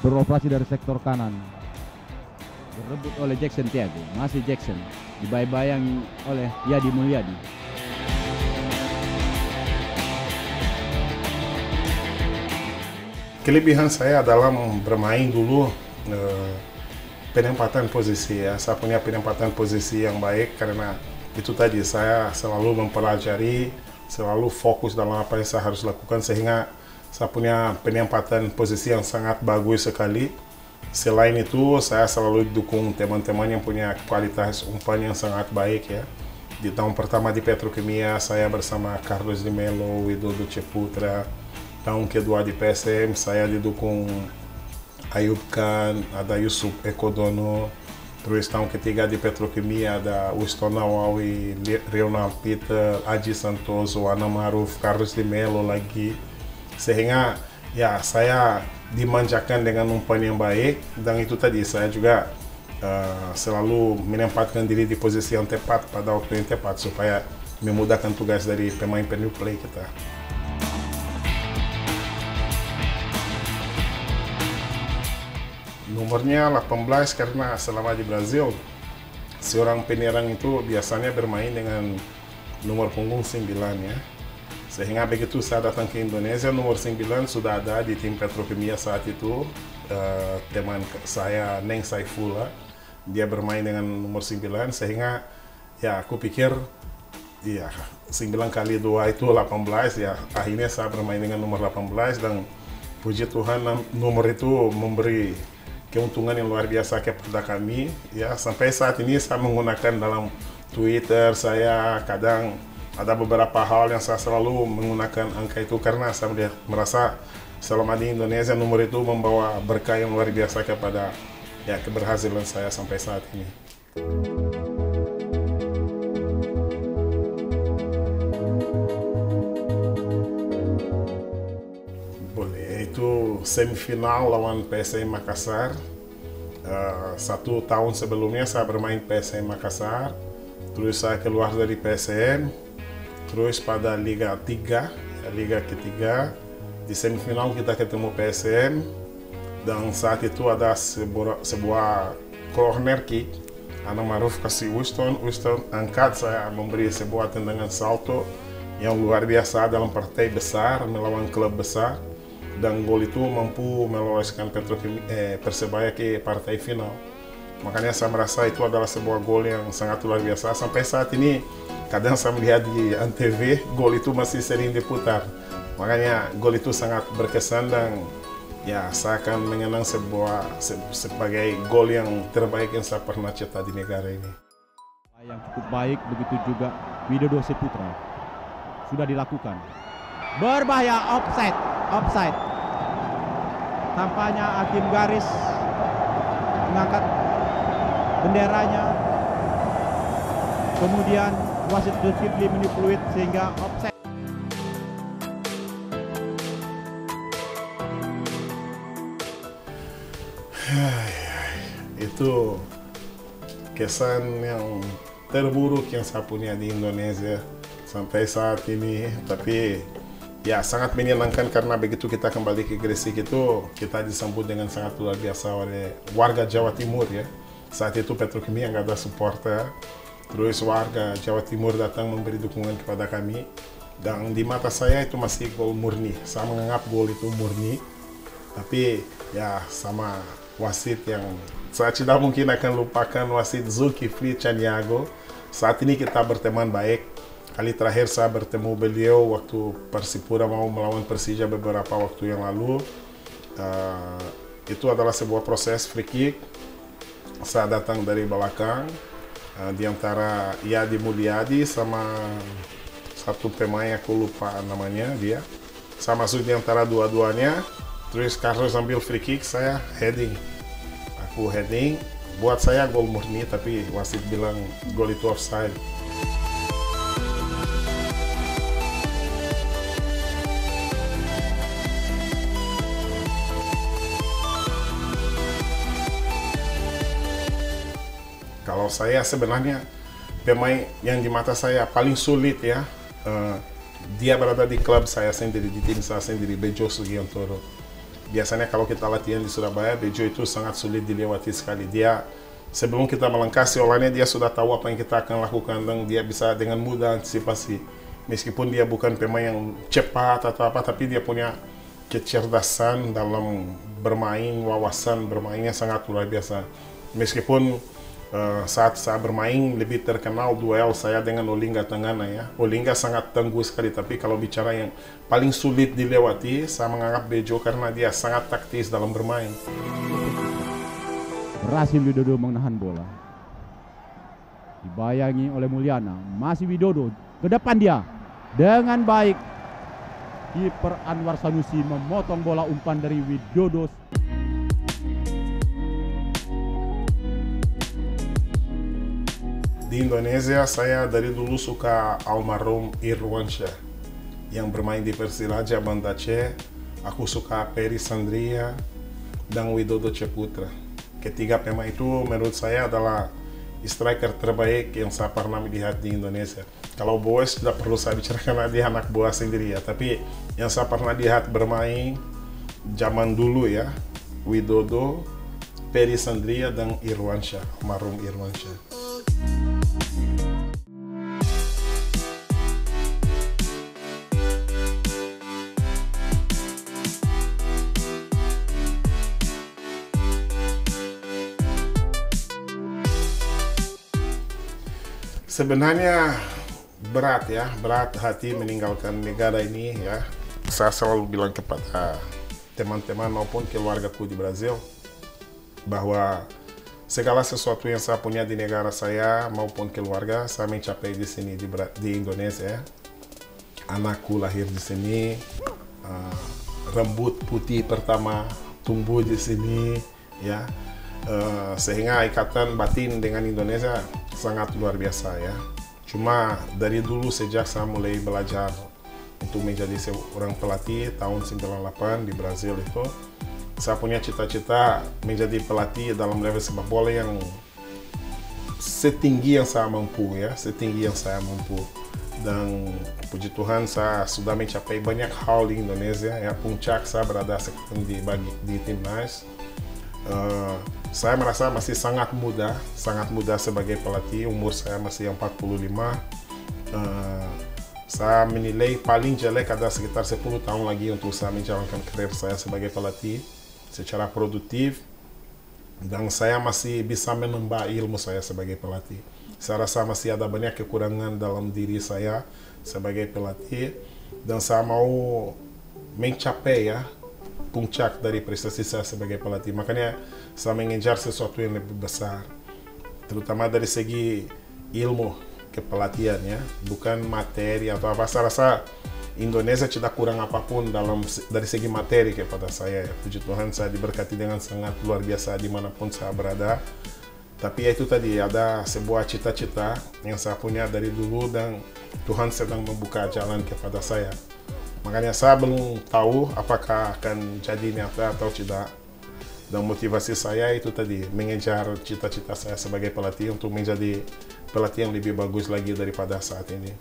beroperasi dari sektor kanan. Direbut oleh Jackson Tiago, masih Jackson, dibayang oleh Yadi Mulyadi. Kelebihan saya dalam bermain dulu penempatan posisi ya. Saya punya penempatan posisi yang baik karena itu tadi saya selalu mempelajari, selalu fokus dalam apa yang saya harus lakukan sehingga saya punya penempatan posisi yang sangat bagus sekali. Selain itu, saya selalu dukung teman-teman yang punya kualitas umpan yang sangat baik ya. Di tahun pertama di Petrokimia, saya bersama Carlos de Melo, Widodo Ceputra. Tahun kedua di PSM, saya didukung Ayub Khan, ada Yusuf Ekodono. Terus tahun ketiga di Petrokimia ada Winston Nawawi, Ronald Peter, Aji Santoso, Ana Maruf, Carlos de Melo lagi. Sehingga ya saya dimanjakan dengan umpan yang baik, dan itu tadi saya juga selalu menempatkan diri di posisi yang tepat pada waktu yang tepat supaya memudahkan tugas dari pemain new play kita. Nomornya 18 karena selama di Brazil seorang penyerang itu biasanya bermain dengan nomor punggung 9 ya. Sehingga begitu saya datang ke Indonesia, nomor 9 sudah ada di tim Petrokimia saat itu. Teman saya, Neng Saifullah, dia bermain dengan nomor 9, sehingga ya aku pikir ya 9 kali 2 itu 18 ya. Akhirnya saya bermain dengan nomor 18 dan puji Tuhan nomor itu memberi keuntungan yang luar biasa kepada kami ya. Sampai saat ini saya menggunakan dalam Twitter saya, kadang ada beberapa hal yang saya selalu menggunakan angka itu karena saya merasa selama di Indonesia nomor itu membawa berkah yang luar biasa kepada ya keberhasilan saya sampai saat ini. Boleh, itu semifinal lawan PSM Makassar. 1 tahun sebelumnya saya bermain PSM Makassar, terus saya keluar dari PSM. Terus pada Liga 3, Liga ketiga, di semifinal kita ketemu PSM, dan saat itu ada sebuah corner kick. Ana Maruf kasih Winston angkat, saya memberi sebuah tendangan salto yang luar biasa dalam partai besar melawan klub besar, dan gol itu mampu meloloskan Persebaya ke partai final. Makanya saya merasa itu adalah sebuah gol yang sangat luar biasa. Sampai saat ini kadang saya melihat di Antv, gol itu masih sering diputar. Makanya gol itu sangat berkesan dan ya saya akan mengenang sebagai gol yang terbaik yang saya pernah cetak di negara ini. Yang cukup baik, begitu juga Widodo Ceputra. Sudah dilakukan. Berbahaya, offside. Tampaknya hakim garis mengangkat benderanya. Kemudian wasit Zulkifli menipluit sehingga offside. Itu kesan yang terburuk yang saya punya di Indonesia sampai saat ini. Tapi ya sangat menyenangkan karena begitu kita kembali ke Gresik itu kita disambut dengan sangat luar biasa oleh warga Jawa Timur ya. Saat itu Petrokimia nggak ada supporter, terus warga Jawa Timur datang memberi dukungan kepada kami, dan di mata saya itu masih gol murni. Saya menganggap gol itu murni, tapi ya sama wasit yang saya tidak mungkin akan lupakan, wasit Zulkifli Caniago. Saat ini kita berteman baik. Kali terakhir saya bertemu beliau waktu Persipura mau melawan Persija beberapa waktu yang lalu. Itu adalah sebuah proses free kick. Saya datang dari belakang, di antara Yadi Mulyadi sama satu pemain aku lupa namanya dia. Saya masuk di antara dua-duanya, terus Carlos ambil free kick, saya heading. Aku heading, buat saya gol murni, tapi wasit bilang gol itu offside. Kalau saya sebenarnya pemain yang di mata saya paling sulit ya, dia berada di klub saya sendiri, di tim saya sendiri, Bejo Sugiantoro. biasanya kalau kita latihan di Surabaya, Bejo itu sangat sulit dilewati sekali. Dia sebelum kita melengkasi olahnya, dia sudah tahu apa yang kita akan lakukan dan dia bisa dengan mudah antisipasi. Meskipun dia bukan pemain yang cepat atau apa, tapi dia punya kecerdasan dalam bermain, wawasan bermainnya sangat luar biasa. Meskipun saat saya bermain lebih terkenal duel saya dengan Olinga Tangana ya. Olinga sangat tangguh sekali, tapi kalau bicara yang paling sulit dilewati, saya menganggap Bejo karena dia sangat taktis dalam bermain. Berhasil Widodo menahan bola. Dibayangi oleh Mulyana, masih Widodo ke depan dia dengan baik. Kiper Anwar Sanusi memotong bola umpan dari Widodo. Di Indonesia, saya dari dulu suka almarhum Irwansyah yang bermain di Persiraja Banda Aceh. Aku suka Peri Sandria dan Widodo Ceputra. Ketiga pemain itu menurut saya adalah striker terbaik yang saya pernah melihat di Indonesia. Kalau Boas tidak perlu saya bicarakan karena dia anak buah sendiri ya. Tapi yang saya pernah lihat bermain zaman dulu ya, Widodo, Peri Sandria dan Irwansyah, almarhum Irwansyah. Sebenarnya berat ya, berat hati meninggalkan negara ini ya. Saya selalu bilang kepada teman-teman maupun keluargaku di Brazil bahwa segala sesuatu yang saya punya di negara saya maupun keluarga saya mencapai di sini di Indonesia. Anakku lahir di sini, rambut putih pertama tumbuh di sini ya. Sehingga ikatan batin dengan Indonesia sangat luar biasa ya. Cuma dari dulu sejak saya mulai belajar untuk menjadi seorang pelatih tahun 98 di Brazil itu, saya punya cita-cita menjadi pelatih dalam level sepak bola yang setinggi yang saya mampu ya, setinggi yang saya mampu. Dan puji Tuhan saya sudah mencapai banyak hal di Indonesia ya. Puncak saya berada sekarang di timnas. Saya merasa masih sangat muda sebagai pelatih. Umur saya masih 45. Saya menilai paling jelek ada sekitar 10 tahun lagi untuk saya menjalankan karir saya sebagai pelatih secara produktif, dan saya masih bisa menambah ilmu saya sebagai pelatih. Saya rasa masih ada banyak kekurangan dalam diri saya sebagai pelatih, dan saya mau mencapai ya puncak dari prestasi saya sebagai pelatih. Makanya saya mengejar sesuatu yang lebih besar, terutama dari segi ilmu kepelatihan ya, bukan materi atau apa. Saya rasa Indonesia tidak kurang apapun dari segi materi kepada saya ya. Puji Tuhan saya diberkati dengan sangat luar biasa dimanapun saya berada. Tapi ya itu tadi, ada sebuah cita-cita yang saya punya dari dulu dan Tuhan sedang membuka jalan kepada saya. Makanya saya belum tahu apakah akan jadi nyata atau tidak. Dan motivasi saya itu tadi, mengejar cita-cita saya sebagai pelatih untuk menjadi pelatih yang lebih bagus lagi daripada saat ini.